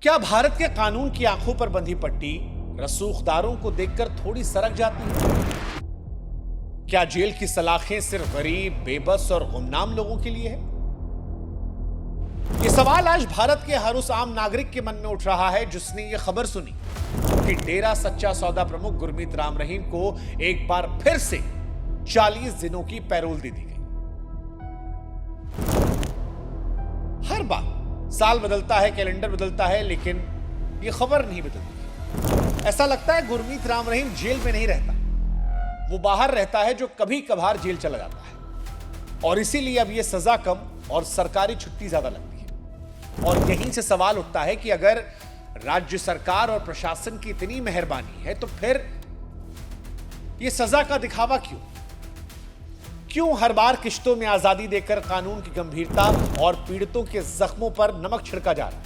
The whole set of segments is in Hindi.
क्या भारत के कानून की आंखों पर बंधी पट्टी रसूखदारों को देखकर थोड़ी सरक जाती है? क्या जेल की सलाखें सिर्फ गरीब, बेबस और गुमनाम लोगों के लिए है? यह सवाल आज भारत के हर उस आम नागरिक के मन में उठ रहा है जिसने यह खबर सुनी कि डेरा सच्चा सौदा प्रमुख गुरमीत राम रहीम को एक बार फिर से 40 दिनों की पैरोल दे दी गई। हर बार साल बदलता है, कैलेंडर बदलता है, लेकिन यह खबर नहीं बदलती। ऐसा लगता है गुरमीत राम रहीम जेल में नहीं रहता, वो बाहर रहता है जो कभी कभार जेल चला जाता है और इसीलिए अब यह सजा कम और सरकारी छुट्टी ज्यादा लगती है। और यहीं से सवाल उठता है कि अगर राज्य सरकार और प्रशासन की इतनी मेहरबानी है तो फिर यह सजा का दिखावा क्यों हर बार किश्तों में आजादी देकर कानून की गंभीरता और पीड़ितों के जख्मों पर नमक छिड़का जा रहा है?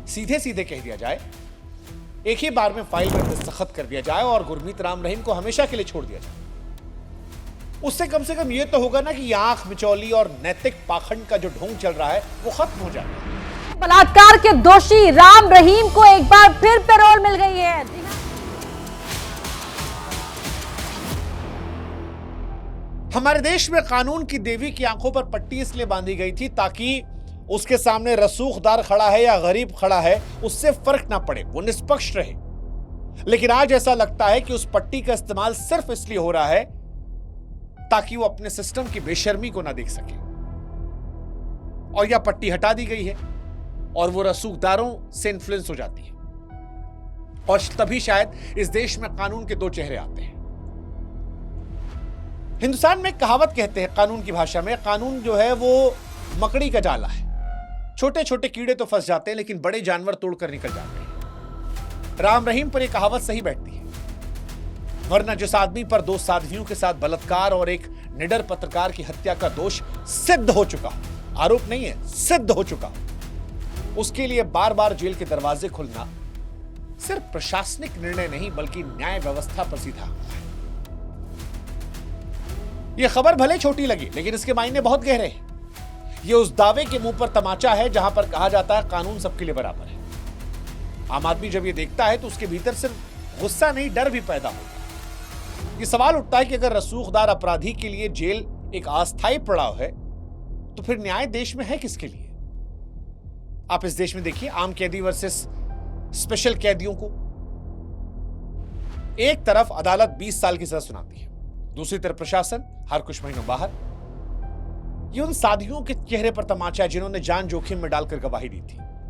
सीधे सीधे कह दिया जाए, एक ही बार में फाइल में दस्तखत कर दिया जाए और गुरमीत राम रहीम को हमेशा के लिए छोड़ दिया जाए। उससे कम से कम यह तो होगा ना कि आंख मिचौली और नैतिक पाखंड का जो ढोंग चल रहा है वो खत्म हो जाए। बलात्कार के दोषी राम रहीम को एक बार फिर पैरोल मिल गई है। हमारे देश में कानून की देवी की आंखों पर पट्टी इसलिए बांधी गई थी ताकि उसके सामने रसूखदार खड़ा है या गरीब खड़ा है उससे फर्क ना पड़े, वो निष्पक्ष रहे। लेकिन आज ऐसा लगता है कि उस पट्टी का इस्तेमाल सिर्फ इसलिए हो रहा है ताकि वो अपने सिस्टम की बेशर्मी को ना देख सके। और यह पट्टी हटा दी गई है और वो रसूखदारों से इन्फ्लुएंस हो जाती है। और तभी शायद इस देश में कानून के दो चेहरे आते हैं। हिंदुस्तान में कहावत कहते हैं कानून की भाषा में, कानून जो है वो मकड़ी का जाला है। छोटे छोटे कीड़े तो फंस जाते हैं लेकिन बड़े जानवर तोड़कर निकल जाते हैं। राम रहीम पर यह कहावत सही बैठती है, वरना जिस आदमी पर दो साध्वियों के साथ बलात्कार और एक निडर पत्रकार की हत्या का दोष सिद्ध हो चुका, आरोप नहीं है, सिद्ध हो चुका, उसके लिए बार बार जेल के दरवाजे खुलना सिर्फ प्रशासनिक निर्णय नहीं बल्कि न्याय व्यवस्था पर सीधा हमला है। यह खबर भले छोटी लगी लेकिन इसके मायने बहुत गहरे हैं। यह उस दावे के मुंह पर तमाचा है जहां पर कहा जाता है कानून सबके लिए बराबर है। आम आदमी जब यह देखता है तो उसके भीतर सिर्फ गुस्सा नहीं, डर भी पैदा होता है। यह सवाल उठता है कि अगर रसूखदार अपराधी के लिए जेल एक अस्थायी पड़ाव है तो फिर न्याय देश में है किसके लिए? आप इस देश में देखिए, आम कैदी वर्सेस स्पेशल कैदियों को एक तरफ अदालत 20 साल की सजा सुनाती है, दूसरी तरफ प्रशासन हर कुछ महीनों बाहर। ये उन साथियों के चेहरे पर तमाचा है जिन्होंने जान जोखिम में डालकर गवाही दी थी।